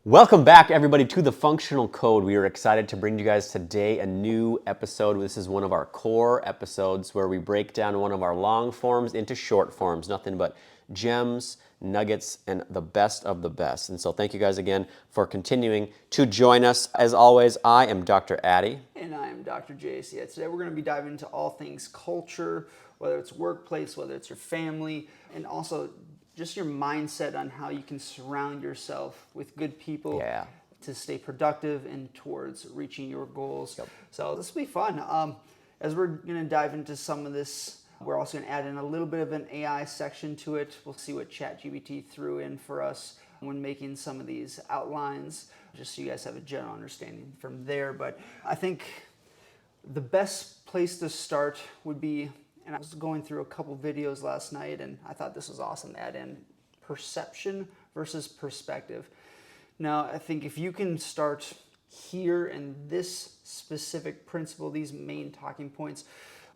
Welcome back, everybody, to The Functional Code. We are excited to bring you guys today a new episode. This is one of our core episodes where we break down one of our long forms into short forms, nothing but gems, nuggets, and the best of the best. And so thank you guys again for continuing to join us. As always, I am Dr. Addy. And I am Dr. Jace. Yeah, today we're going to be diving into all things culture, whether it's workplace, whether it's your family, and also just your mindset on how you can surround yourself with good people to stay productive and towards reaching your goals. So this will be fun. As we're going to dive into some of this, we're also going to add in a little bit of an AI section to it. We'll see what Chat GPT threw in for us when making some of these outlines, just so you guys have a general understanding from there. But I think the best place to start would be, and I was going through a couple videos last night, and I thought this was awesome to add in perception versus perspective. Now, I think if you can start here in this specific principle, these main talking points,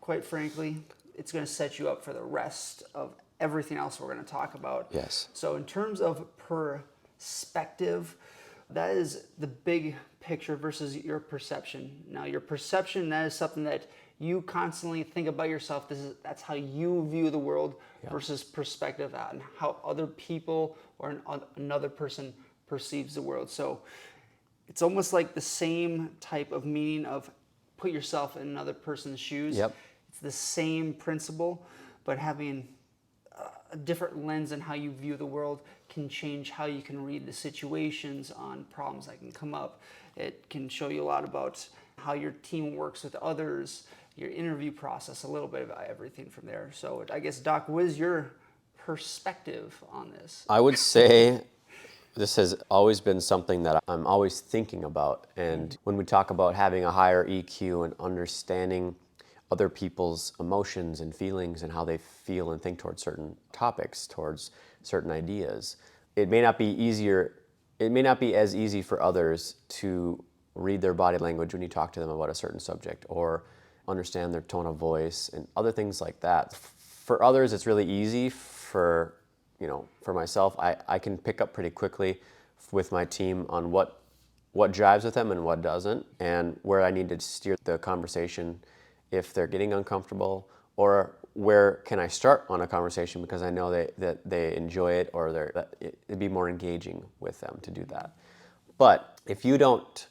quite frankly, it's going to set you up for the rest of everything else we're going to talk about. Yes. So in terms of perspective, that is the big picture versus your perception. Now, your perception, that is something that you constantly think about yourself. That's how you view the world versus perspective on how other people or another person perceives the world. So it's almost like the same type of meaning of put yourself in another person's shoes. It's the same principle, but having a different lens on how you view the world can change how you can read the situations on problems that can come up. It can show you a lot about how your team works with others, your interview process, a little bit of everything from there. So I guess, Doc, what is your perspective on this? I would say this has always been something that I'm always thinking about. And when we talk about having a higher EQ and understanding other people's emotions and feelings and how they feel and think towards certain topics, towards certain ideas, it may not be as easy for others to read their body language when you talk to them about a certain subject or understand their tone of voice and other things like that. For others, it's really easy. For myself, I can pick up pretty quickly with my team on what jives with them and what doesn't, and where I need to steer the conversation if they're getting uncomfortable, or where can I start on a conversation because I know that they enjoy it, or it'd be more engaging with them to do that. But if you don't,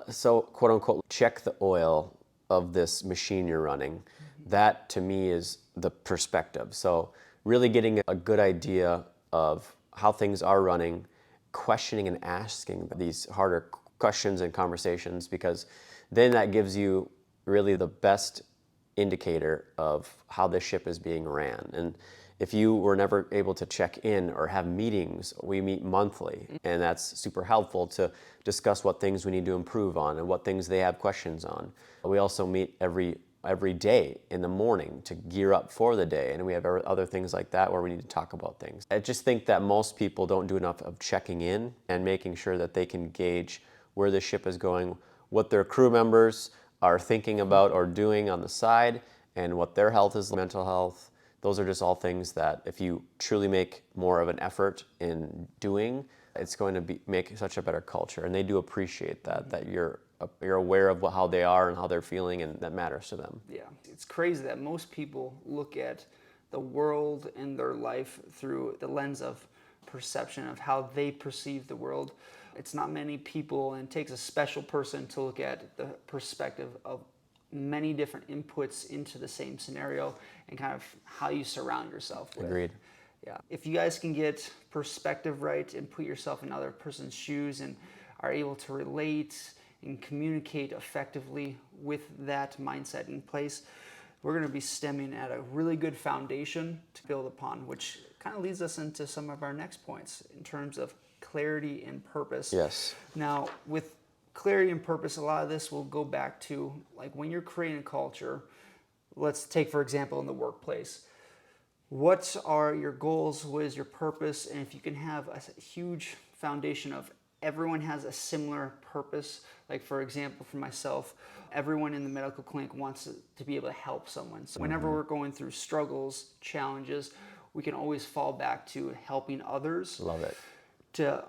so quote unquote, check the oil of this machine you're running, that to me is the perspective. So really getting a good idea of how things are running, questioning and asking these harder questions and conversations, because then that gives you really the best indicator of how the ship is being ran. And if you were never able to check in or have meetings, we meet monthly, and that's super helpful to discuss what things we need to improve on and what things they have questions on. We also meet every day in the morning to gear up for the day, and we have other things like that where we need to talk about things. I just think that most people don't do enough of checking in and making sure that they can gauge where the ship is going, what their crew members are thinking about or doing on the side, and what their health is, mental health. Those are just all things that if you truly make more of an effort in doing, it's going to make such a better culture. And they do appreciate that you're aware of how they are and how they're feeling, and that matters to them. Yeah, it's crazy that most people look at the world and their life through the lens of perception of how they perceive the world. It's not many people, and it takes a special person to look at the perspective of many different inputs into the same scenario and kind of how you surround yourself with. Agreed. Yeah. If you guys can get perspective right and put yourself in another person's shoes and are able to relate and communicate effectively with that mindset in place, we're going to be stemming at a really good foundation to build upon, which kind of leads us into some of our next points in terms of clarity and purpose. Yes. Now, with clarity and purpose, a lot of this will go back to like when you're creating a culture. Let's take, for example, in the workplace. What are your goals? What is your purpose? And if you can have a huge foundation of everyone has a similar purpose, like for example, for myself, everyone in the medical clinic wants to be able to help someone. So whenever we're going through struggles, challenges, we can always fall back to helping others. Love it. To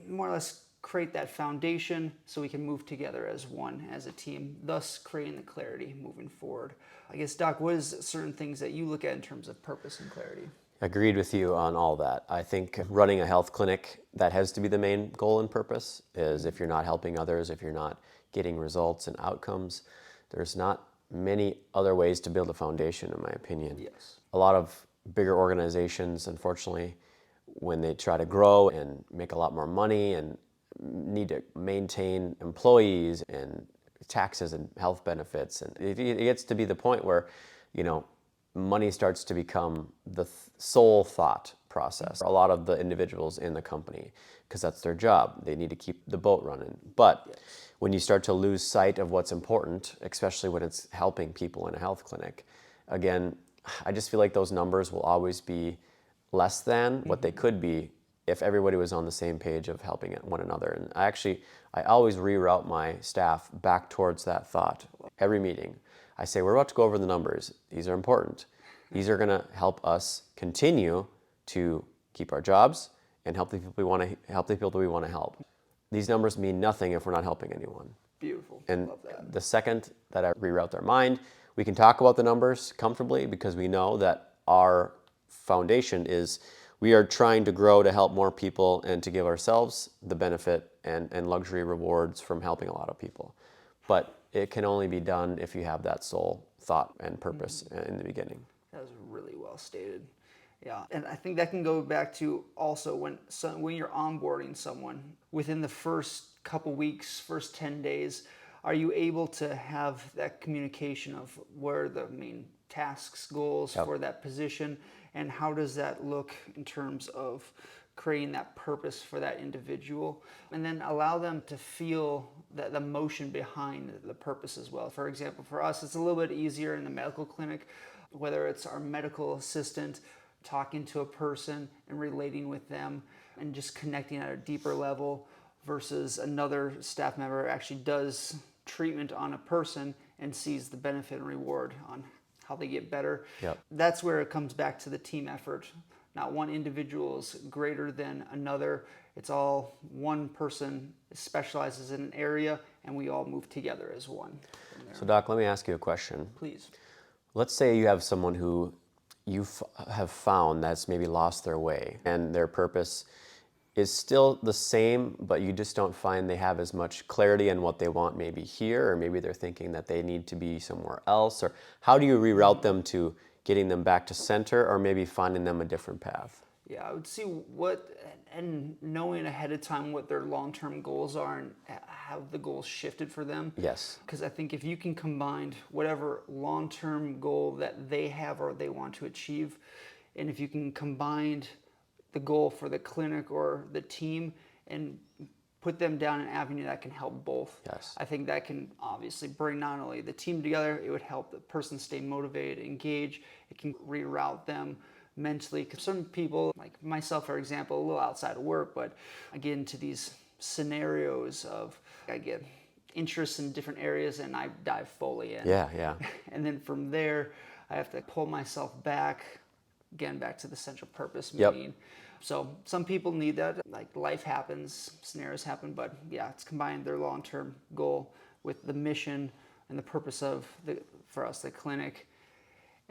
more or less create that foundation so we can move together as one, as a team, thus creating the clarity moving forward. I guess, Doc, what is certain things that you look at in terms of purpose and clarity? Agreed with you on all that. I think running a health clinic, that has to be the main goal and purpose, is if you're not helping others, if you're not getting results and outcomes, there's not many other ways to build a foundation, in my opinion. Yes. A lot of bigger organizations, unfortunately, when they try to grow and make a lot more money and need to maintain employees and taxes and health benefits, and it gets to be the point where, money starts to become the sole thought process. A lot of the individuals in the company, because that's their job. They need to keep the boat running. But when you start to lose sight of what's important, especially when it's helping people in a health clinic, again, I just feel like those numbers will always be less than what they could be if everybody was on the same page of helping one another. And I always reroute my staff back towards that thought. Every meeting, I say, we're about to go over the numbers. These are important. These are going to help us continue to keep our jobs and help the people we want to help. These numbers mean nothing if we're not helping anyone. Beautiful. And Love that. the second that I reroute their mind, we can talk about the numbers comfortably because we know that our foundation is we are trying to grow to help more people and to give ourselves the benefit and luxury rewards from helping a lot of people. But it can only be done if you have that sole thought and purpose in the beginning. That was really well stated. Yeah, and I think that can go back to also when you're onboarding someone within the first couple weeks, first 10 days, are you able to have that communication of where the main tasks, goals for that position, and how does that look in terms of creating that purpose for that individual, and then allow them to feel that the motion behind the purpose as well. For example, for us, it's a little bit easier in the medical clinic, whether it's our medical assistant talking to a person and relating with them and just connecting at a deeper level versus another staff member actually does treatment on a person and sees the benefit and reward on how they get better. Yep. That's where it comes back to the team effort. Not one individual is greater than another. It's all one person specializes in an area and we all move together as one. So Doc, let me ask you a question. Please. Let's say you have someone who you have found that's maybe lost their way and their purpose is still the same, but you just don't find they have as much clarity in what they want maybe here, or maybe they're thinking that they need to be somewhere else, or how do you reroute them to getting them back to center or maybe finding them a different path? Yeah, I would see and knowing ahead of time what their long-term goals are and have the goals shifted for them. Yes. Because I think if you can combine whatever long-term goal that they have or they want to achieve, and if you can combine the goal for the clinic or the team and put them down an avenue that can help both. Yes. I think that can obviously bring not only the team together, it would help the person stay motivated, engage. It can reroute them mentally. Because some people, like myself, for example, a little outside of work, but I get into these scenarios of I get interests in different areas and I dive fully in. Yeah. And then from there, I have to pull myself back, again, back to the central purpose Yep. meeting. So some people need that, like life happens, scenarios happen, but yeah, it's combined their long-term goal with the mission and the purpose of for us, the clinic,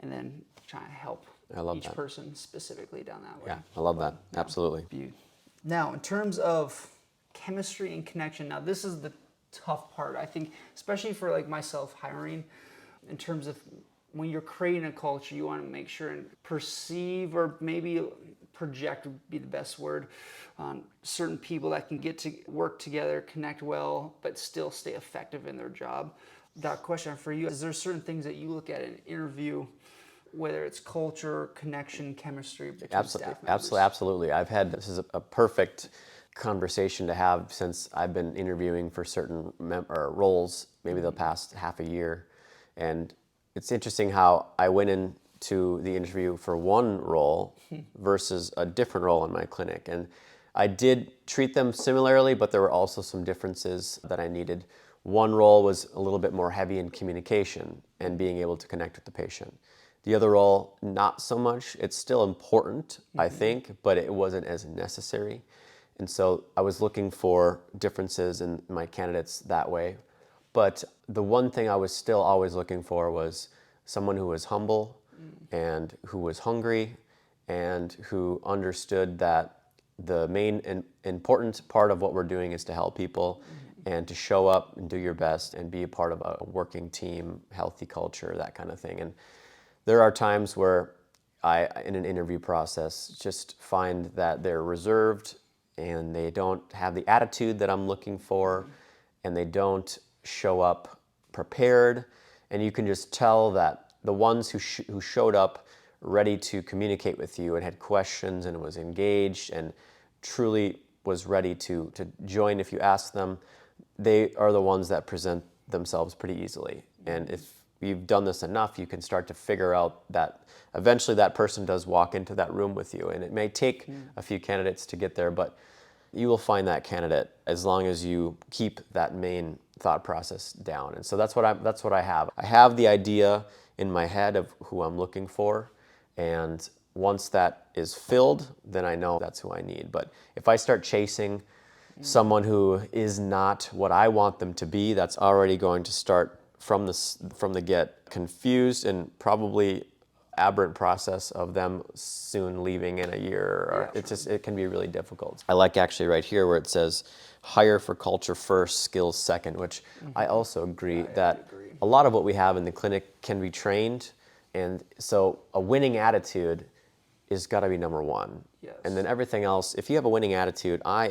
and then trying to help each person specifically down that way. Yeah, I love that. Absolutely. Now, in terms of chemistry and connection, now this is the tough part, I think, especially for like myself hiring, in terms of when you're creating a culture, you want to make sure and perceive, or maybe project would be the best word, on certain people that can get to work together, connect well, but still stay effective in their job. That question for you, is there certain things that you look at in an interview, whether it's culture, connection, chemistry between staff members? Absolutely. This is a perfect conversation to have since I've been interviewing for certain roles, maybe the past half a year. And it's interesting how I went into the interview for one role versus a different role in my clinic. And I did treat them similarly, but there were also some differences that I needed. One role was a little bit more heavy in communication and being able to connect with the patient. The other role, not so much. It's still important, I think, but it wasn't as necessary. And so I was looking for differences in my candidates that way. But the one thing I was still always looking for was someone who was humble and who was hungry and who understood that the main and important part of what we're doing is to help people and to show up and do your best and be a part of a working team, healthy culture, that kind of thing. And there are times where I, in an interview process, just find that they're reserved and they don't have the attitude that I'm looking for, and they don't show up prepared. And you can just tell that the ones who showed up ready to communicate with you and had questions and was engaged and truly was ready to join if you ask them, they are the ones that present themselves pretty easily. And if you've done this enough, you can start to figure out that eventually that person does walk into that room with you. And it may take a few candidates to get there, but you will find that candidate as long as you keep that main thought process down. And so that's what I have. I have the idea in my head of who I'm looking for, and once that is filled, then I know that's who I need. But if I start chasing someone who is not what I want them to be, that's already going to start from the get confused and probably aberrant process of them soon leaving in a year. It can be really difficult. I like actually right here where it says hire for culture first, skills second, which I also agree that a lot of what we have in the clinic can be trained, and so a winning attitude is got to be number one. Yes. And then everything else, if you have a winning attitude, I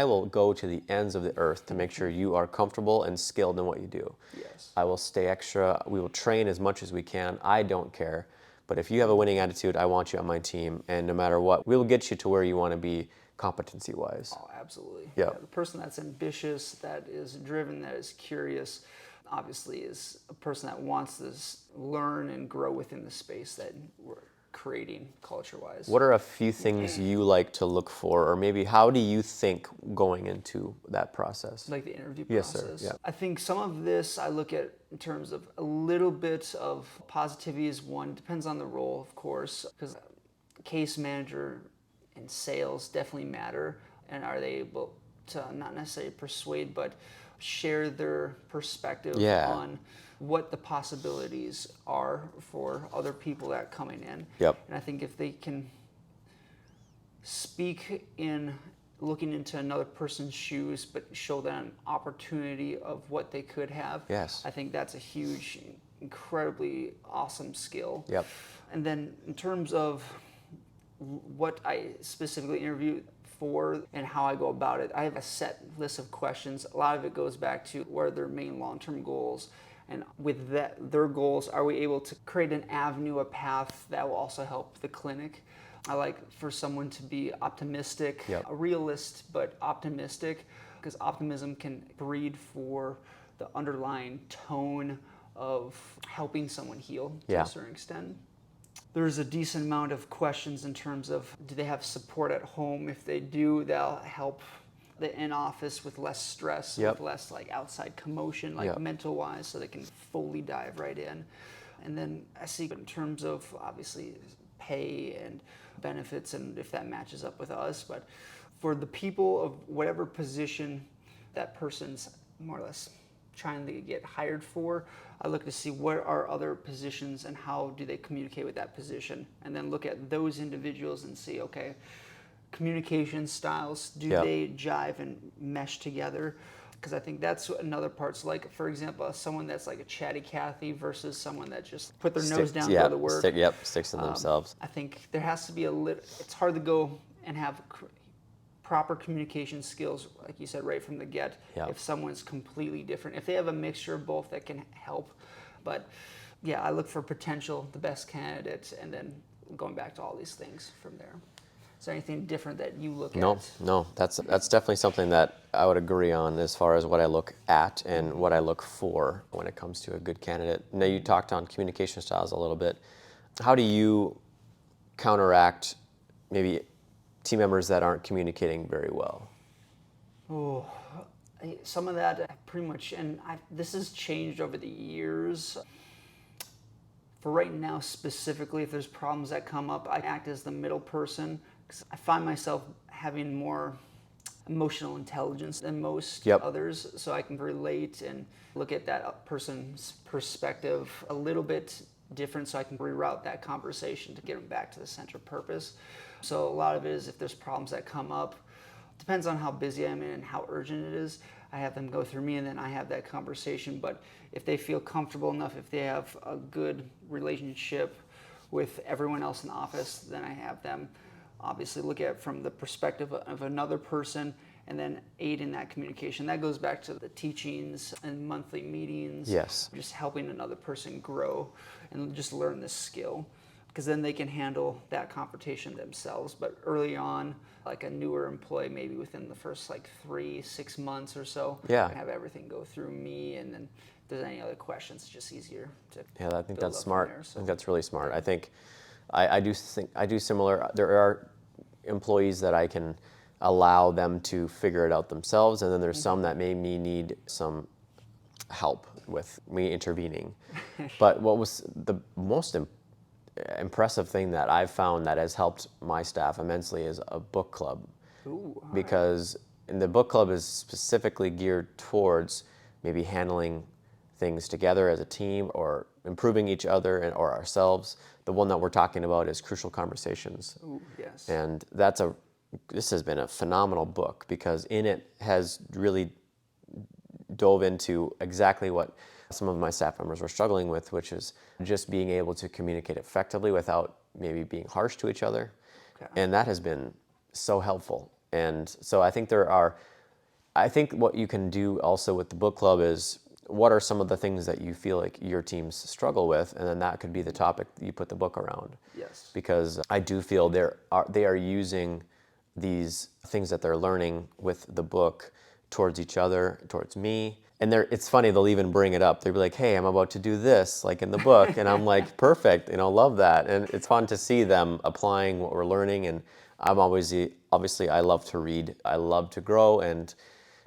will go to the ends of the earth to make sure you are comfortable and skilled in what you do. Yes. I will stay extra. We will train as much as we can. I don't care. But if you have a winning attitude, I want you on my team. And no matter what, we'll get you to where you want to be competency-wise. Oh, absolutely. Yeah. The person that's ambitious, that is driven, that is curious, obviously is a person that wants to learn and grow within the space that we're creating culture-wise. What are a few things you like to look for, or maybe how do you think going into that process? Like the interview Yes, process? sir. Yeah. I think some of this I look at in terms of a little bit of positivity is one. Depends on the role, of course, because case manager and sales definitely matter. And are they able to not necessarily persuade, but share their perspective on what the possibilities are for other people that are coming in. Yep. And I think if they can speak in looking into another person's shoes, but show them an opportunity of what they could have, Yes. I think that's a huge, incredibly awesome skill. Yep. And then in terms of what I specifically interview for and how I go about it, I have a set list of questions. A lot of it goes back to what are their main long-term goals, and with their goals, are we able to create an avenue, a path that will also help the clinic? I like for someone to be optimistic, a realist, but optimistic, because optimism can breed for the underlying tone of helping someone heal to a certain extent. There's a decent amount of questions in terms of, do they have support at home? If they do, that'll help the in-office with less stress, with less like outside commotion, like mental-wise, so they can fully dive right in. And then I see in terms of obviously pay and benefits and if that matches up with us, but for the people of whatever position that person's more or less trying to get hired for, I look to see what are other positions and how do they communicate with that position, and then look at those individuals and see, okay, communication styles, do they jive and mesh together? Because I think that's another part. So like, for example, someone that's like a chatty Cathy versus someone that just put their nose down and go to work. Sticks to themselves. I think there has to be it's hard to go and have proper communication skills, like you said, right from the get, if someone's completely different. If they have a mixture of both, that can help. But yeah, I look for potential, the best candidate, and then going back to all these things from there. Is there anything different that you look at? No, that's definitely something that I would agree on as far as what I look at and what I look for when it comes to a good candidate. Now, you talked on communication styles a little bit. How do you counteract maybe team members that aren't communicating very well? Oh, some of that pretty much, and this has changed over the years. For right now specifically, if there's problems that come up, I act as the middle person, because I find myself having more emotional intelligence than most Yep. others, so I can relate and look at that person's perspective a little bit different, so I can reroute that conversation to get them back to the central purpose. So a lot of it is if there's problems that come up, depends on how busy I am and how urgent it is. I have them go through me and then I have that conversation. But if they feel comfortable enough, if they have a good relationship with everyone else in the office, then I have them obviously look at it from the perspective of another person and then aid in that communication. That goes back to the teachings and monthly meetings. Yes. Just helping another person grow and just learn this skill, because then they can handle that confrontation themselves. But early on, like a newer employee, maybe within the first like 3-6 months or so, Yeah. have everything go through me, and then if there's any other questions, it's just easier to Yeah, I think build that's up from smart. there, I so. think that's really smart. I think I do similar. There are employees that I can allow them to figure it out themselves, and then there's some that may need some help with me intervening. But what was the most impressive thing that I've found that has helped my staff immensely is a book club. Ooh, all right. Because and the book club is specifically geared towards maybe handling things together as a team or improving each other or ourselves. The one that we're talking about is Crucial Conversations. Ooh, yes. And this has been a phenomenal book because in it has really dove into exactly what some of my staff members were struggling with, which is just being able to communicate effectively without maybe being harsh to each other. Okay. And that has been so helpful. And so I think what you can do also with the book club is what are some of the things that you feel like your teams struggle with, and then that could be the topic that you put the book around. Yes. Because I do feel they are using these things that they're learning with the book towards each other, towards me. And it's funny, they'll even bring it up. They'll be like, hey, I'm about to do this, like in the book. And I'm like, perfect, love that. And it's fun to see them applying what we're learning. And I'm obviously, I love to read. I love to grow and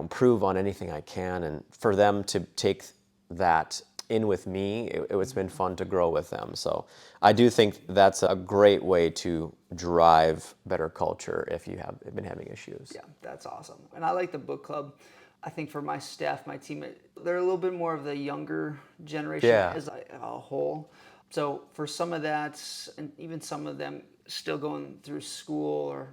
improve on anything I can. And for them to take that in with me, it's been fun to grow with them. So I do think that's a great way to drive better culture if you have been having issues. Yeah, that's awesome. And I like the book club. I think for my staff, my team, they're a little bit more of the younger generation as a whole. So for some of that, and even some of them still going through school or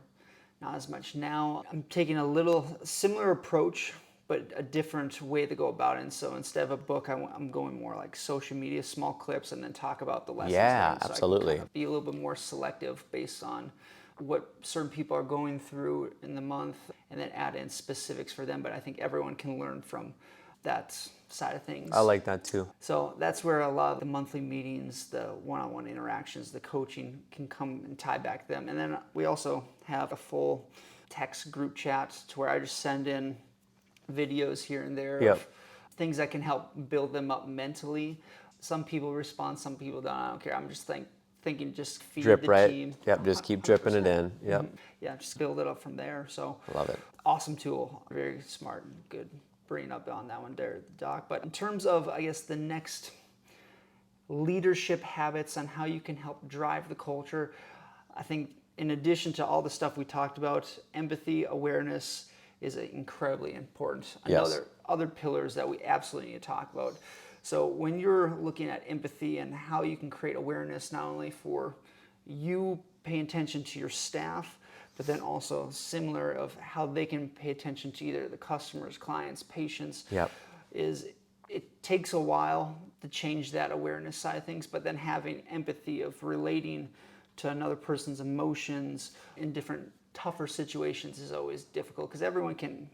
not as much now, I'm taking a little similar approach, but a different way to go about it. And so instead of a book, I'm going more like social media, small clips, and then talk about the lessons Yeah, learned. So absolutely. I can kind of be a little bit more selective based on what certain people are going through in the month, and then add in specifics for them. But I think everyone can learn from that side of things. I like that too. So that's where a lot of the monthly meetings, the one-on-one interactions, the coaching can come and tie back to them. And then we also have a full text group chat to where I just send in videos here and there of things that can help build them up mentally. Some people respond, some people don't. I don't care. I'm just thinking just feed the team. Yep, just keep dripping it in. Yep. Mm-hmm. Yeah, just build it up from there. So Love it. awesome tool. Very smart and good. Bringing up on that one there, Doc. But in terms of, I guess, the next leadership habits on how you can help drive the culture, I think in addition to all the stuff we talked about, empathy, awareness is incredibly important. I know there are other pillars that we absolutely need to talk about. So when you're looking at empathy and how you can create awareness, not only for you paying attention to your staff, but then also similar of how they can pay attention to either the customers, clients, patients, is it takes a while to change that awareness side of things, but then having empathy of relating to another person's emotions in different tougher situations is always difficult, because everyone can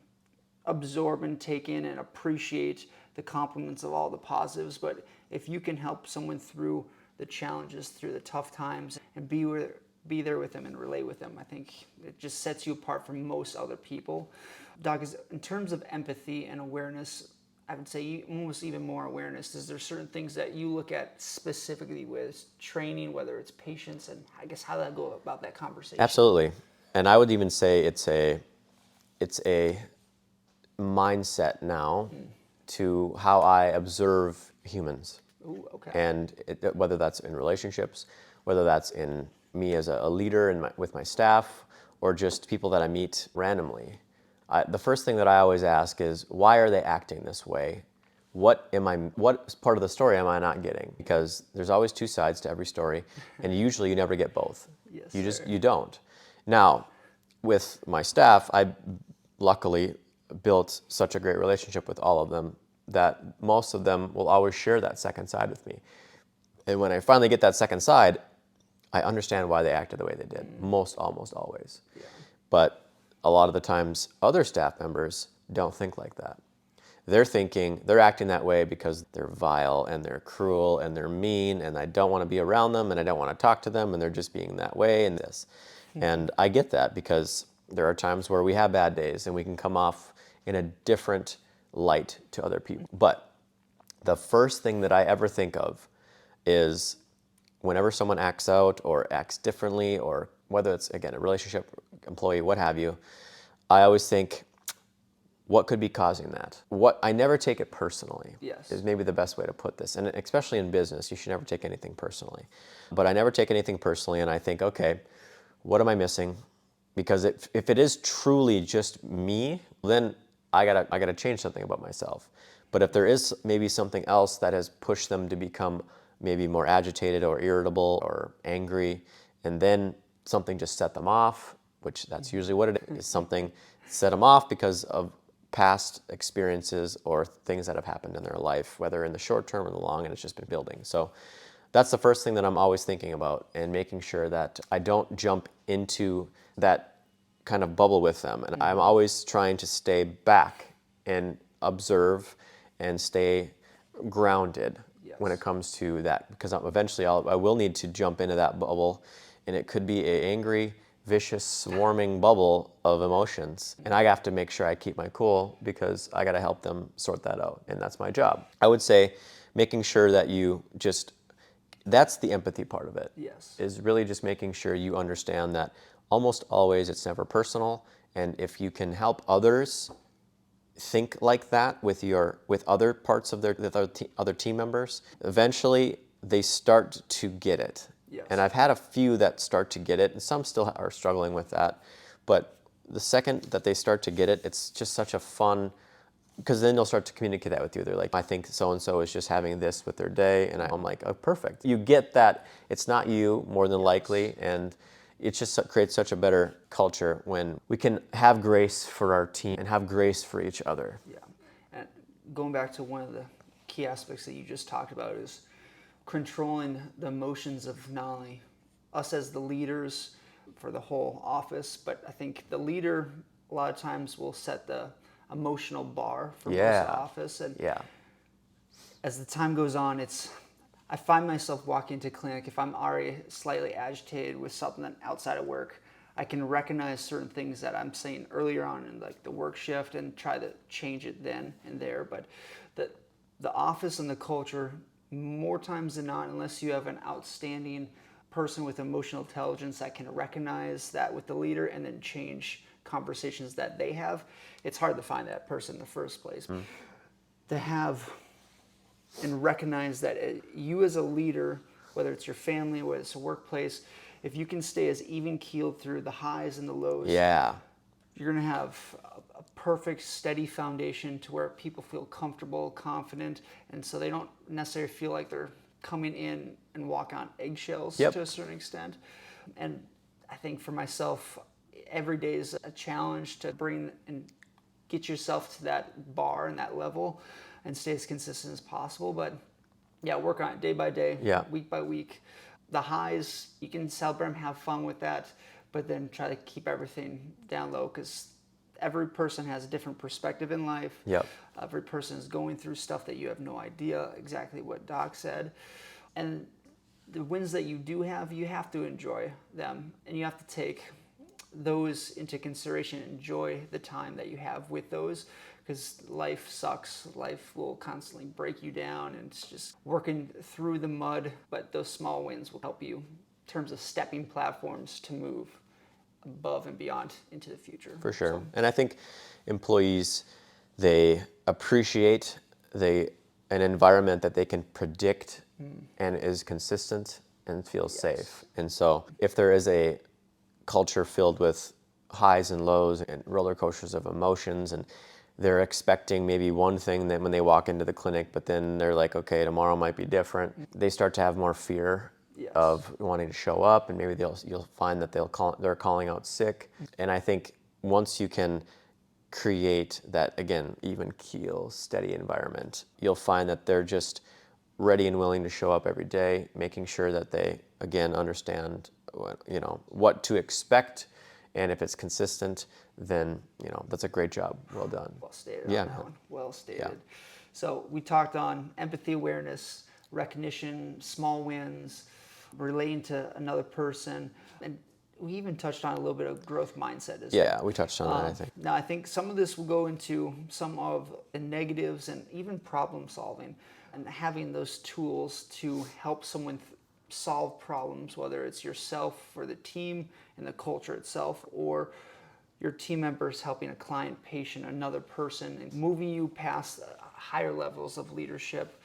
absorb and take in and appreciate the compliments of all the positives, but if you can help someone through the challenges, through the tough times, and be there with them and relate with them, I think it just sets you apart from most other people. Doc, in terms of empathy and awareness, I would say almost even more awareness. Is there certain things that you look at specifically with training, whether it's patients, and I guess how that go about that conversation? Absolutely. And I would even say it's a mindset now to how I observe humans. Ooh, okay. And whether that's in relationships, whether that's in me as a leader with my staff, or just people that I meet randomly. the first thing that I always ask is, why are they acting this way? What part of the story am I not getting? Because there's always two sides to every story, and usually you never get both. Yes, You don't. Now, with my staff, I luckily built such a great relationship with all of them that most of them will always share that second side with me. And when I finally get that second side, I understand why they acted the way they did, almost always. Yeah. But a lot of the times, other staff members don't think like that. They're acting that way because they're vile and they're cruel and they're mean and I don't want to be around them and I don't want to talk to them and they're just being that way and this. And I get that because there are times where we have bad days and we can come off in a different light to other people. But the first thing that I ever think of is whenever someone acts out or acts differently, or whether it's, again, a relationship, employee, what have you, I always think, what could be causing that? I never take it personally. Yes. Is maybe the best way to put this. And especially in business, you should never take anything personally. But I never take anything personally, and I think, okay, what am I missing? Because if it is truly just me, then I gotta change something about myself. But if there is maybe something else that has pushed them to become maybe more agitated or irritable or angry, and then something just set them off, which that's usually what it is, something set them off because of past experiences or things that have happened in their life, whether in the short term or the long, and it's just been building. So that's the first thing that I'm always thinking about, and making sure that I don't jump into that kind of bubble with them. And I'm always trying to stay back and observe and stay grounded when it comes to that, because eventually I will need to jump into that bubble, and it could be an angry, vicious, swarming bubble of emotions. And I have to make sure I keep my cool because I got to help them sort that out. And that's my job. I would say making sure that that's the empathy part of it. Yes. Is really just making sure you understand that almost always it's never personal. And if you can help others think like that with other parts of other team members, eventually they start to get it. Yes. And I've had a few that start to get it, and some still are struggling with that. But the second that they start to get it, it's just such a fun, because then they'll start to communicate that with you. They're like, I think so-and-so is just having this with their day. And I'm like, oh, perfect. You get that it's not you, more than likely. And it just creates such a better culture when we can have grace for our team and have grace for each other. Yeah. And going back to one of the key aspects that you just talked about is controlling the emotions of not only us as the leaders for the whole office, but I think the leader a lot of times will set the emotional bar for most of the office. And as the time goes on, I find myself walking to clinic, if I'm already slightly agitated with something outside of work, I can recognize certain things that I'm saying earlier on in like the work shift and try to change it then and there. But the office and the culture, more times than not, unless you have an outstanding person with emotional intelligence that can recognize that with the leader and then change conversations that they have, it's hard to find that person in the first place. To have and recognize that you as a leader, whether it's your family, whether it's a workplace, if you can stay as even-keeled through the highs and the lows, you're going to have a perfect, steady foundation to where people feel comfortable, confident, and so they don't necessarily feel like they're coming in and walk on eggshells to a certain extent. And I think for myself, every day is a challenge to bring and get yourself to that bar and that level and stay as consistent as possible. But work on it day by day, week by week. The highs, you can celebrate and have fun with that, but then try to keep everything down low, because every person has a different perspective in life. Every person is going through stuff that you have no idea exactly what Doc said. And the wins that you do have, you have to enjoy them, and you have to take those into consideration, enjoy the time that you have with those, because life sucks. Life will constantly break you down, and it's just working through the mud, but those small wins will help you in terms of stepping platforms to move above and beyond into the future. For sure. So, and I think employees, they appreciate an environment that they can predict and is consistent and feels safe. And so if there is a culture filled with highs and lows and roller coasters of emotions, and they're expecting maybe one thing that when they walk into the clinic, but then they're like, okay, tomorrow might be different. They start to have more fear of wanting to show up, and maybe you'll find that they're calling out sick. And I think once you can create that, again, even keel, steady environment, you'll find that they're just ready and willing to show up every day, making sure that they, again, understand what to expect. And if it's consistent, then that's a great job. Well done. Well stated Yeah. on that one. Well stated. Yeah. So we talked on empathy, awareness, recognition, small wins, relating to another person, and we even touched on a little bit of growth mindset as well. Yeah, we touched on that, I think. Now, I think some of this will go into some of the negatives and even problem solving, and having those tools to help someone solve problems, whether it's yourself or the team and the culture itself, or your team members helping a client, patient, another person, and moving you past higher levels of leadership.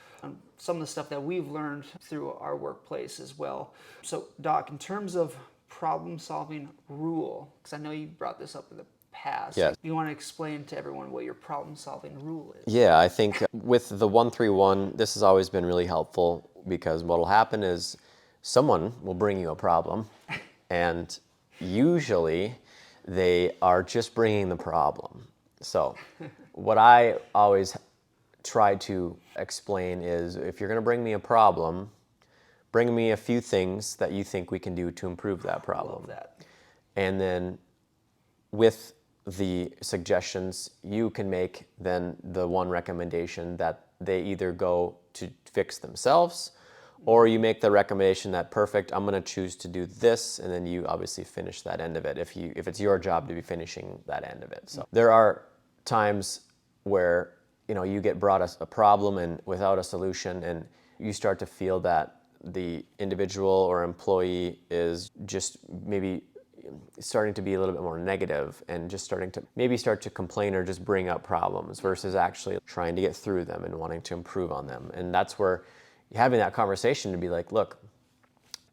Some of the stuff that we've learned through our workplace as well. So, Doc, in terms of problem-solving rule, because I know you brought this up in the past. Yes. You want to explain to everyone what your problem-solving rule is? Yeah, I think with the 131, this has always been really helpful, because what will happen is someone will bring you a problem, and usually they are just bringing the problem. So what I always try to explain is, if you're going to bring me a problem, bring me a few things that you think we can do to improve that problem. Love that. And then with the suggestions, you can make then the one recommendation that they either go to fix themselves, or you make the recommendation that, perfect, I'm going to choose to do this, and then you obviously finish that end of it if it's your job to be finishing that end of it. So there are times where you get brought a problem and without a solution, and you start to feel that the individual or employee is just maybe starting to be a little bit more negative and just starting to maybe start to complain or just bring up problems versus actually trying to get through them and wanting to improve on them. And that's where having that conversation to be like, look,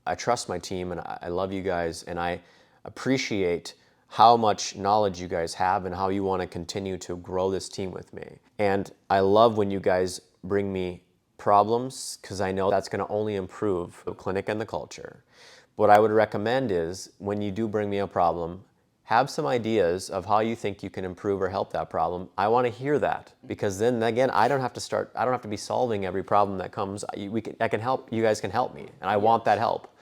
I trust my team and I love you guys, and I appreciate how much knowledge you guys have and how you want to continue to grow this team with me. And I love when you guys bring me problems, because I know that's going to only improve the clinic and the culture. What I would recommend is, when you do bring me a problem, have some ideas of how you think you can improve or help that problem. I want to hear that, because then again, I don't have to be solving every problem that comes. I can help, you guys can help me, and I want that help.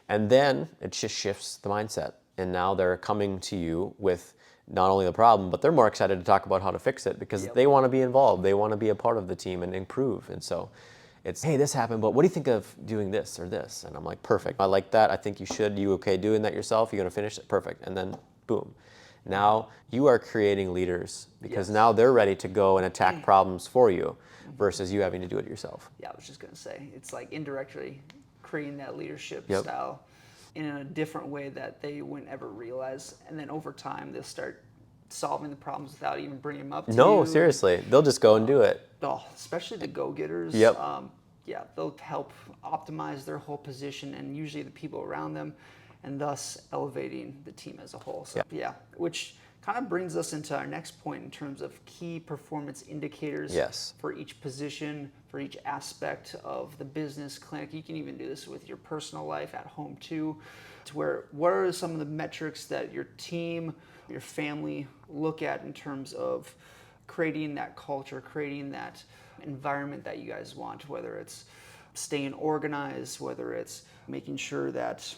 And then it just shifts the mindset. And now they're coming to you with not only the problem, but they're more excited to talk about how to fix it, because they want to be involved. They want to be a part of the team and improve. And so it's, hey, this happened, but what do you think of doing this or this? And I'm like, perfect. I like that. I think you should. You okay doing that yourself? You're going to finish it? Perfect. And then boom. Now you are creating leaders, because now they're ready to go and attack problems for you versus you having to do it yourself. Yeah, I was just going to say, it's like indirectly creating that leadership style in a different way that they wouldn't ever realize. And then over time, they'll start solving the problems without even bringing them up to you. No, seriously. They'll just go and do it. Oh, especially the go-getters. Yep. They'll help optimize their whole position and usually the people around them, and thus elevating the team as a whole. So which kind of brings us into our next point in terms of key performance indicators for each position, for each aspect of the business clinic. You can even do this with your personal life at home too, to where what are some of the metrics that your team, your family look at in terms of creating that culture, creating that environment that you guys want, whether it's staying organized, whether it's making sure that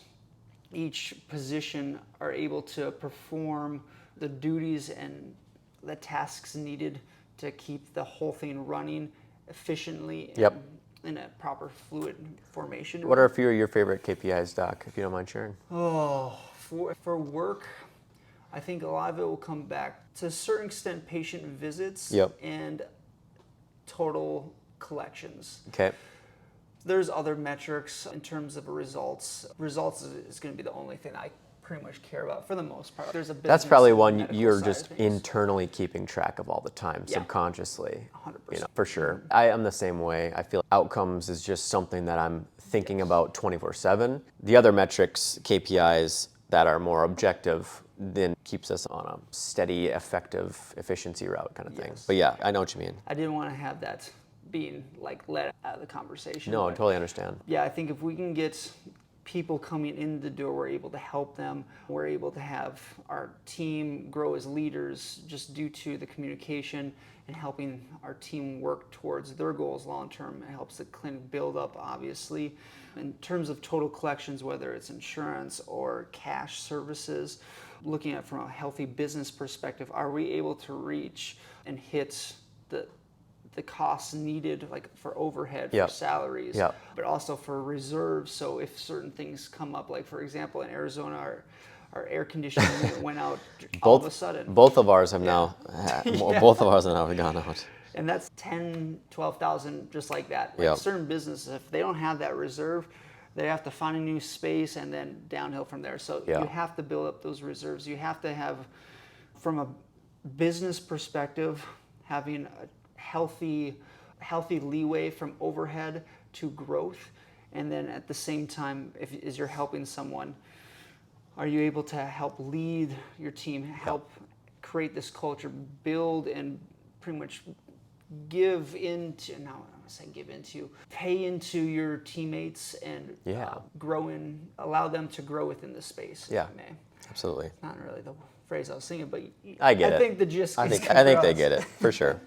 each position are able to perform the duties and the tasks needed to keep the whole thing running efficiently and in a proper fluid formation. What are a few of your favorite KPIs, Doc, if you don't mind sharing? Oh, for work, I think a lot of it will come back to a certain extent patient visits and total collections. Okay. There's other metrics in terms of results. Results is going to be the only thing I pretty much care about for the most part. There's a business. That's probably and one medical you're side just of things. internally keeping track of all the time, subconsciously. 100%. For sure. I am the same way. I feel outcomes is just something that I'm thinking about 24/7. The other metrics, KPIs that are more objective, then keeps us on a steady, effective, efficiency route kind of thing. Yes. But yeah, I know what you mean. I didn't want to have that being like let out of the conversation. No, I but totally understand. yeah, I think if we can get people coming in the door, we're able to help them. We're able to have our team grow as leaders just due to the communication and helping our team work towards their goals long term. It helps the clinic build up, obviously. In terms of total collections, whether it's insurance or cash services, looking at it from a healthy business perspective, are we able to reach and hit the costs needed, like for overhead, for salaries, but also for reserves. So if certain things come up, like for example, in Arizona, our air conditioning unit went out all of a sudden. Both of ours have now, both of ours have now gone out. And that's 10, 12,000 just like that. Like certain businesses, if they don't have that reserve, they have to find a new space and then downhill from there. So you have to build up those reserves. You have to have, from a business perspective, having a healthy leeway from overhead to growth, and then at the same time, as you're helping someone, are you able to help lead your team, help create this culture, build and pretty much pay into your teammates and allow them to grow within the space. Yeah, absolutely. Not really the phrase I was thinking, but I get it. I think the gist. I think they get it for sure.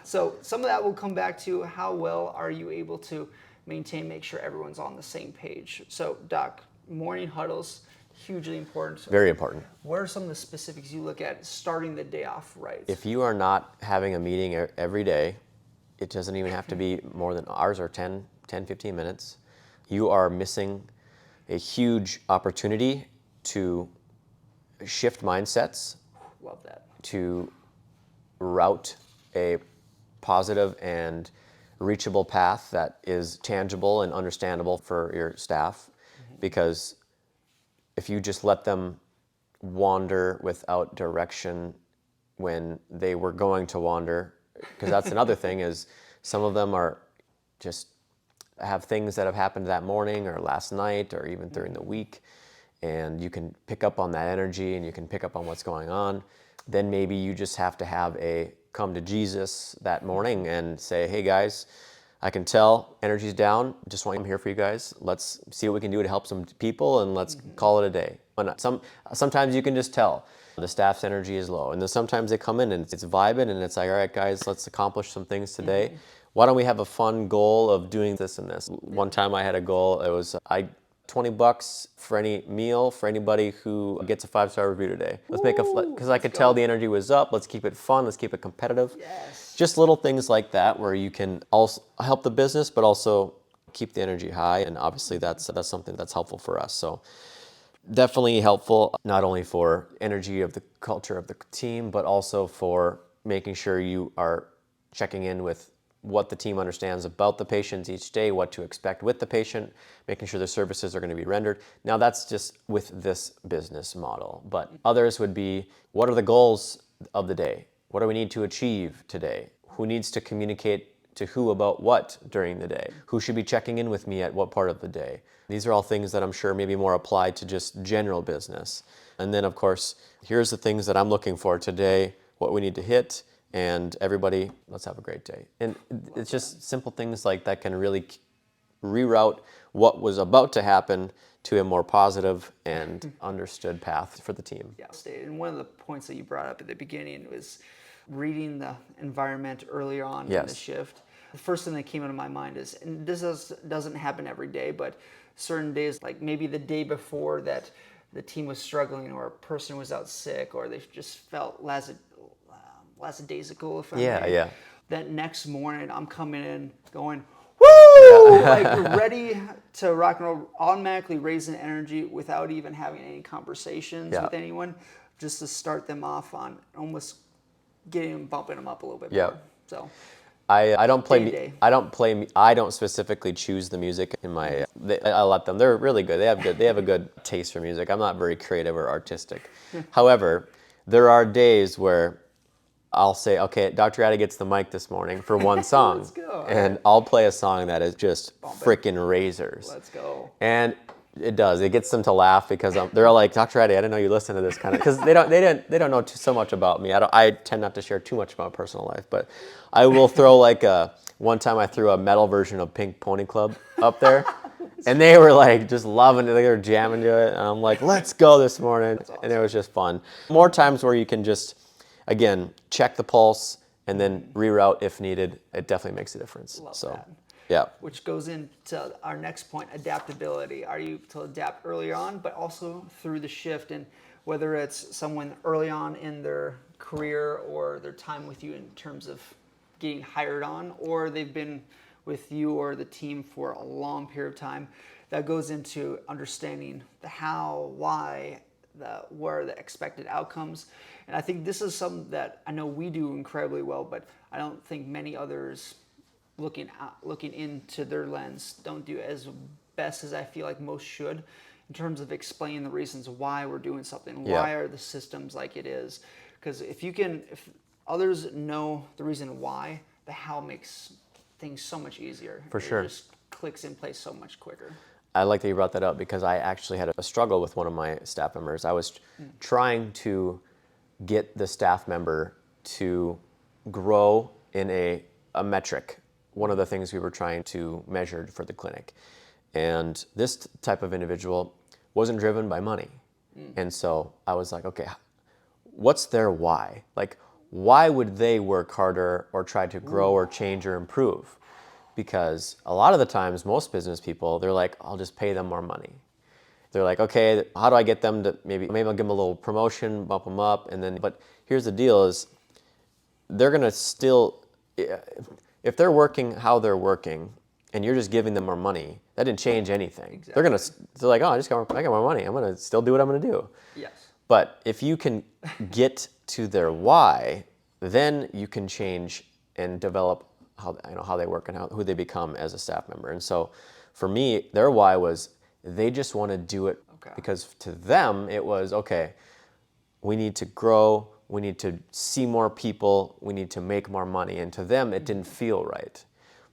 So some of that will come back to how well are you able to make sure everyone's on the same page. So Doc, morning huddles, hugely important. Very important. What are some of the specifics you look at starting the day off right? If you are not having a meeting every day, it doesn't even have to be more than ours or 10, 15 minutes. You are missing a huge opportunity to shift mindsets. Love that. To route a positive and reachable path that is tangible and understandable for your staff. Because if you just let them wander without direction when they were going to wander, because that's another thing, is some of them are just have things that have happened that morning or last night or even during the week, and you can pick up on that energy and you can pick up on what's going on. Then maybe you just have to have a come to Jesus that morning and say, hey guys, I can tell energy's down. Just want to come here for you guys. Let's see what we can do to help some people, and let's call it a day. And sometimes you can just tell the staff's energy is low, and then sometimes they come in and it's vibing, and it's like, all right, guys, let's accomplish some things today. Why don't we have a fun goal of doing this and this? One time I had a goal. It was $20 for any meal for anybody who gets a 5-star review today. Let's make because I could tell the energy was up. Let's keep it fun. Let's keep it competitive. Yes. Just little things like that where you can also help the business, but also keep the energy high. And obviously that's something that's helpful for us. So definitely helpful, not only for energy of the culture of the team, but also for making sure you are checking in with what the team understands about the patients each day, what to expect with the patient, making sure the services are going to be rendered. Now that's just with this business model, but others would be, what are the goals of the day? What do we need to achieve today? Who needs to communicate to who about what during the day? Who should be checking in with me at what part of the day? These are all things that I'm sure maybe more applied to just general business. And then of course, here's the things that I'm looking for today, what we need to hit, and everybody, let's have a great day. And it's just simple things like that can really reroute what was about to happen to a more positive and understood path for the team. Yeah, and one of the points that you brought up at the beginning was reading the environment earlier on in the shift. The first thing that came into my mind is, and this doesn't happen every day, but certain days, like maybe the day before that the team was struggling or a person was out sick or they just felt lackadaisical, if I may. That next morning, I'm coming in going, woo! Like ready to rock and roll, automatically raising energy without even having any conversations with anyone, just to start them off on almost bumping them up a little bit more. So I don't specifically choose the music in my. I let them. They're really good. They have a good taste for music. I'm not very creative or artistic. However, there are days where I'll say, okay, Dr. Addy gets the mic this morning for one song. Let's go. And I'll play a song that is just freaking razors. Let's go. And It does. It gets them to laugh because they're all like, Dr. Addy, I didn't know you listened to this kind of, because they don't know so much about me. I tend not to share too much about my personal life, but I will throw like one time I threw a metal version of Pink Pony Club up there, and they were like just loving it. They were jamming to it, and I'm like, let's go this morning, Awesome. and it was just fun. More times where you can just, again, check the pulse and then reroute if needed. It definitely makes a difference. Love so. that. Yeah. Which goes into our next point, adaptability. Are you to adapt early on, but also through the shift? And whether it's someone early on in their career or their time with you in terms of getting hired on, or they've been with you or the team for a long period of time, that goes into understanding the how, why, what are the expected outcomes. And I think this is something that I know we do incredibly well, but I don't think many others looking into their lens don't do as best as I feel like most should, in terms of explaining the reasons why we're doing something. Yeah. Why are the systems like it is? Because if others know the reason why, the how makes things so much easier. For sure. It just clicks in place so much quicker. I like that you brought that up because I actually had a struggle with one of my staff members. I was trying to get the staff member to grow in a metric, one of the things we were trying to measure for the clinic. And this type of individual wasn't driven by money. And so I was like, okay, what's their why? Like, why would they work harder or try to grow or change or improve? Because a lot of the times, most business people, they're like, I'll just pay them more money. They're like, okay, how do I get them to maybe I'll give them a little promotion, bump them up, and then, but here's the deal is they're gonna still, if they're working how they're working and you're just giving them more money, that didn't change anything. Exactly. They're like, oh, I got more money. I'm gonna still do what I'm gonna do. Yes. But if you can get to their why, then you can change and develop how they work and who they become as a staff member. And so for me, their why was they just want to do it because to them it was, okay, we need to grow, we need to see more people, we need to make more money. And to them, it didn't feel right.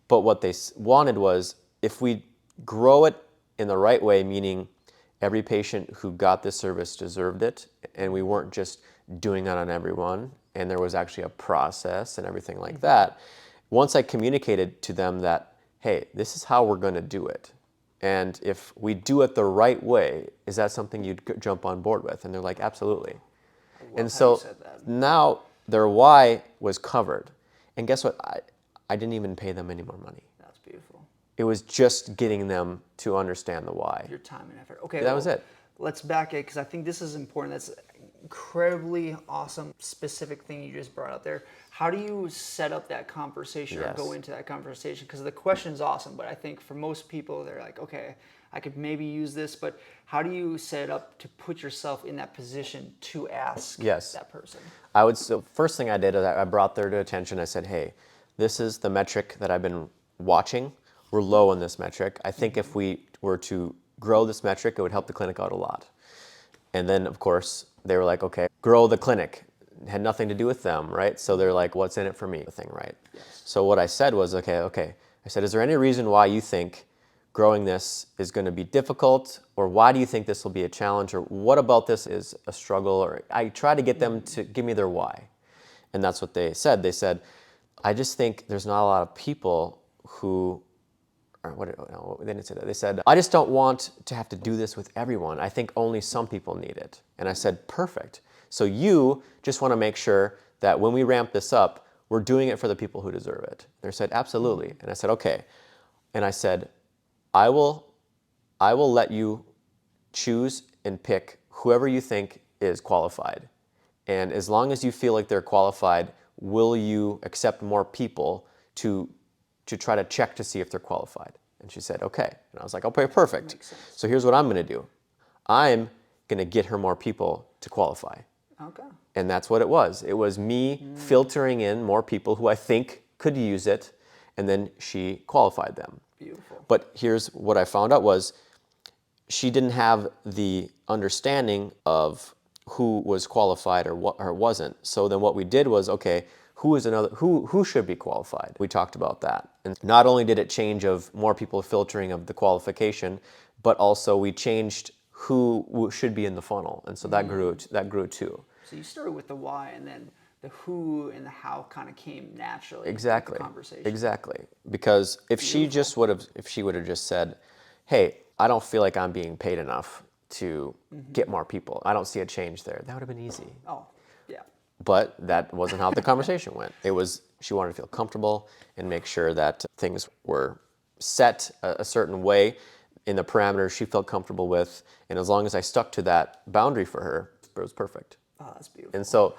But what they wanted was, if we grow it in the right way, meaning every patient who got this service deserved it, and we weren't just doing it on everyone, and there was actually a process and everything like that. Once I communicated to them that, hey, this is how we're going to do it, and if we do it the right way, is that something you'd jump on board with? And they're like, absolutely. And so now their why was covered. And guess what? I didn't even pay them any more money. That's beautiful. It was just getting them to understand the why. Your time and effort. Okay. That was it. Let's back it, because I think this is important. That's incredibly awesome, specific thing you just brought out there. How do you set up that conversation or go into that conversation? Because the question's awesome, but I think for most people, they're like, okay, I could maybe use this, but how do you set it up to put yourself in that position to ask that person? So first thing I did is I brought their attention. I said, hey, this is the metric that I've been watching. We're low on this metric. I think if we were to grow this metric, it would help the clinic out a lot. And then, of course, they were like, okay, grow the clinic. It had nothing to do with them, right? So they're like, what's in it for me? The thing, right? Yes. So what I said was, okay. I said, is there any reason why you think growing this is going to be difficult? Or why do you think this will be a challenge? Or what about this is a struggle? Or I try to get them to give me their why. And that's what they said. They said, I just think there's not a lot of people who, they didn't say that. They said, I just don't want to have to do this with everyone. I think only some people need it. And I said, perfect. So you just want to make sure that when we ramp this up, we're doing it for the people who deserve it. They said, absolutely. And I said, okay. And I said, I will let you choose and pick whoever you think is qualified. And as long as you feel like they're qualified, will you accept more people to try to check to see if they're qualified? And she said, okay. And I was like, okay, perfect. So here's what I'm going to do. I'm going to get her more people to qualify. Okay. And that's what it was. It was me filtering in more people who I think could use it, and then she qualified them. Beautiful. But here's what I found out was she didn't have the understanding of who was qualified or wasn't. So then what we did was, okay, who should be qualified? We talked about that. And not only did it change of more people filtering of the qualification, but also we changed who should be in the funnel, and so that grew too. So you started with the why, and then the who and the how kind of came naturally Exactly. with the conversation. Exactly. Because if she would have just said, "Hey, I don't feel like I'm being paid enough to get more people. I don't see a change there." That would have been easy. Oh, yeah. But that wasn't how the conversation went. It was she wanted to feel comfortable and make sure that things were set a certain way in the parameters she felt comfortable with. And as long as I stuck to that boundary for her, it was perfect. Oh, that's beautiful. And so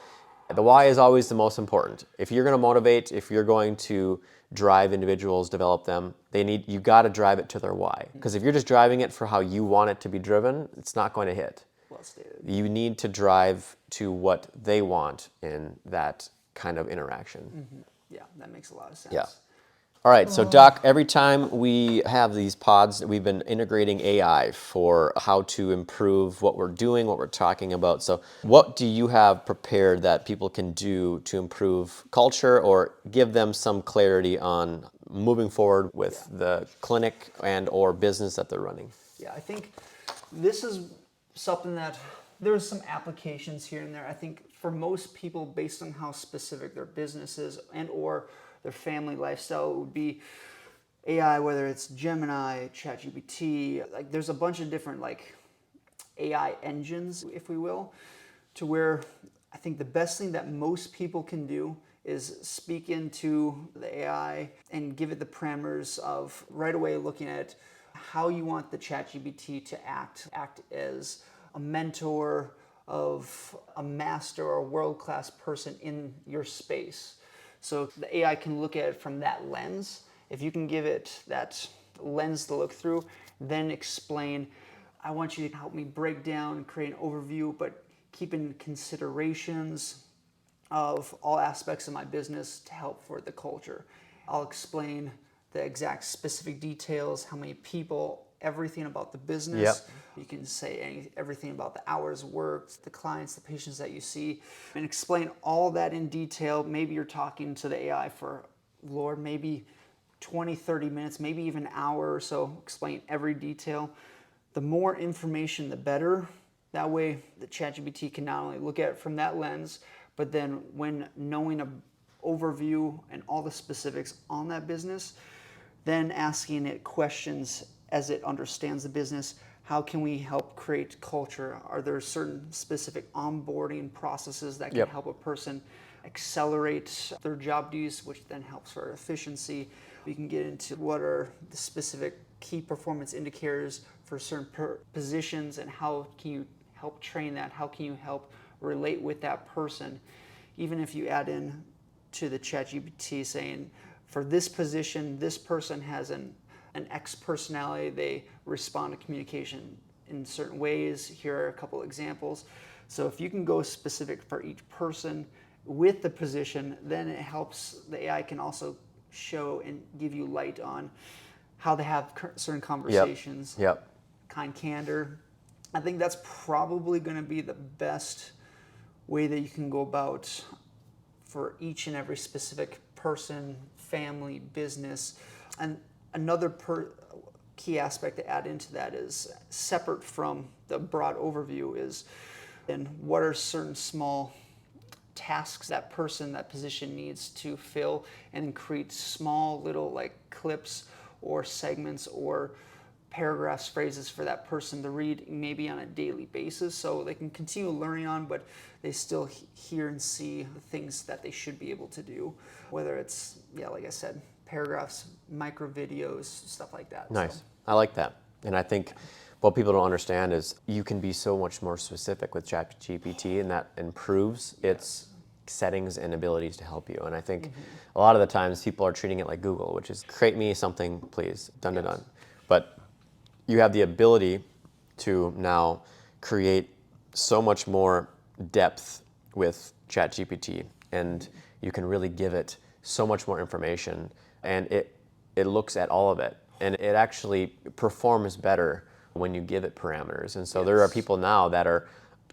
the why is always the most important. If you're going to motivate, if you're going to drive individuals, develop them, you got to drive it to their why. Because if you're just driving it for how you want it to be driven, it's not going to hit. Well stated. You need to drive to what they want in that kind of interaction. Yeah, that makes a lot of sense. Yeah. All right, so Doc, every time we have these pods, we've been integrating AI for how to improve what we're doing, what we're talking about. So what do you have prepared that people can do to improve culture or give them some clarity on moving forward with the clinic and or business that they're running? Yeah, I think this is something that there's some applications here and there. I think for most people, based on how specific their business is and or their family lifestyle, it would be AI, whether it's Gemini, Chat GPT. Like there's a bunch of different like AI engines, if we will, to where I think the best thing that most people can do is speak into the AI and give it the parameters of right away looking at how you want the Chat GPT to act as a mentor of a master or a world-class person in your space. So the AI can look at it from that lens. If you can give it that lens to look through, then explain, I want you to help me break down and create an overview, but keep in considerations of all aspects of my business to help for the culture. I'll explain the exact specific details, how many people, everything about the business. Yep. You can say everything about the hours worked, the clients, the patients that you see, and explain all that in detail. Maybe you're talking to the AI for, Lord, maybe 20, 30 minutes, maybe even an hour or so, explain every detail. The more information, the better. That way, the ChatGPT can not only look at it from that lens, but then when knowing an overview and all the specifics on that business, then asking it questions as it understands the business. How can we help create culture? Are there certain specific onboarding processes that can help a person accelerate their job duties, which then helps for efficiency? We can get into what are the specific key performance indicators for certain positions and how can you help train that? How can you help relate with that person? Even if you add in to the ChatGPT saying, for this position, this person has an X personality, they respond to communication in certain ways. Here are a couple examples. So if you can go specific for each person with the position, then it helps, the AI can also show and give you light on how to have certain conversations. Kind candor. I think that's probably going to be the best way that you can go about for each and every specific person, family, business. And another key aspect to add into that is separate from the broad overview is then what are certain small tasks that person, that position needs to fill, and create small little like clips or segments or paragraphs, phrases for that person to read maybe on a daily basis so they can continue learning on, but they still hear and see the things that they should be able to do, whether it's, like I said, paragraphs, micro videos, stuff like that. Nice. So. I like that. And I think what people don't understand is you can be so much more specific with Chat GPT, and that improves its settings and abilities to help you. And I think a lot of the times people are treating it like Google, which is create me something, please, done. But you have the ability to now create so much more depth with Chat GPT, and you can really give it so much more information, and it looks at all of it, and it actually performs better when you give it parameters. And so there are people now that are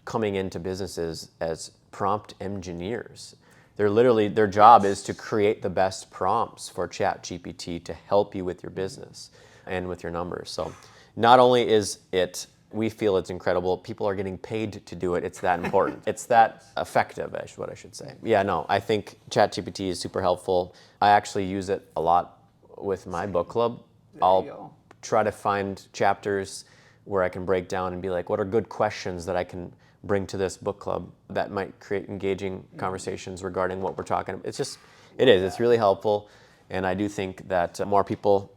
coming into businesses as prompt engineers. They're literally, their job is to create the best prompts for Chat GPT to help you with your business. and with your numbers. So not only is it, we feel it's incredible, people are getting paid to do it. It's that important. It's that effective, is what I should say. Yeah, no, I think Chat GPT is super helpful. I actually use it a lot with my book club. I'll try to find chapters where I can break down and be like, what are good questions that I can bring to this book club that might create engaging conversations regarding what we're talking about. It's really helpful. And I do think that more people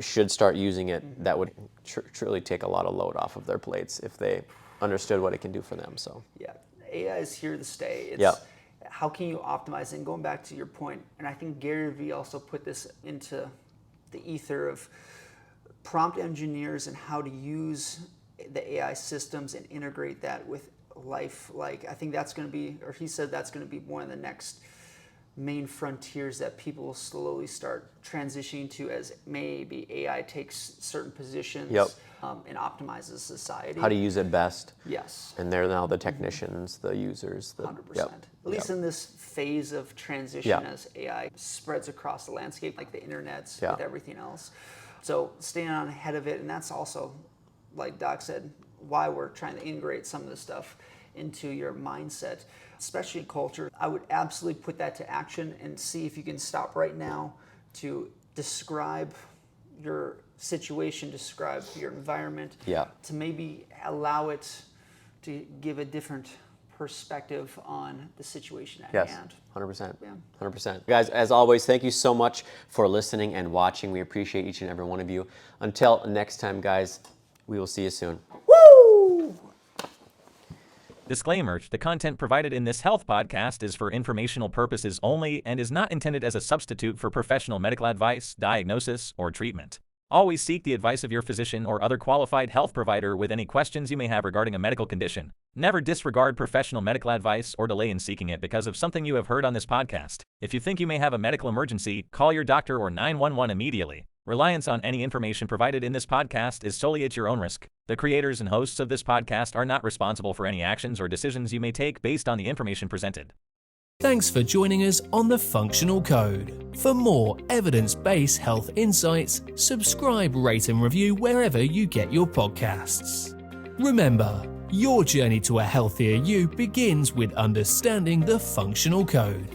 should start using it. That would truly take a lot of load off of their plates if they understood what it can do for them. So yeah, AI is here to stay. It's how can you optimize it? And going back to your point, and I think Gary Vee also put this into the ether of prompt engineers and how to use the AI systems and integrate that with life. Like, I think that's going to be, or he said that's going to be one of the next main frontiers that people will slowly start transitioning to, as maybe AI takes certain positions and optimizes society. How to use it best. Yes. And they're now the technicians, the users. 100%. At least in this phase of transition as AI spreads across the landscape, like the internet with everything else. So staying on ahead of it, and that's also, like Doc said, why we're trying to integrate some of this stuff into your mindset, especially in culture. I would absolutely put that to action and see if you can stop right now to describe your situation, describe your environment, to maybe allow it to give a different perspective on the situation at hand. 100%. 100%. Guys, as always, thank you so much for listening and watching. We appreciate each and every one of you. Until next time, guys, we will see you soon. Woo! Disclaimer: the content provided in this health podcast is for informational purposes only and is not intended as a substitute for professional medical advice, diagnosis, or treatment. Always seek the advice of your physician or other qualified health provider with any questions you may have regarding a medical condition. Never disregard professional medical advice or delay in seeking it because of something you have heard on this podcast. If you think you may have a medical emergency, call your doctor or 911 immediately. Reliance on any information provided in this podcast is solely at your own risk. The creators and hosts of this podcast are not responsible for any actions or decisions you may take based on the information presented. Thanks for joining us on The Functional Code. For more evidence-based health insights, subscribe, rate and review wherever you get your podcasts. Remember, your journey to a healthier you begins with understanding the functional code.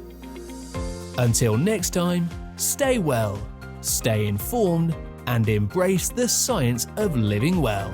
Until next time, stay well, stay informed, and embrace the science of living well.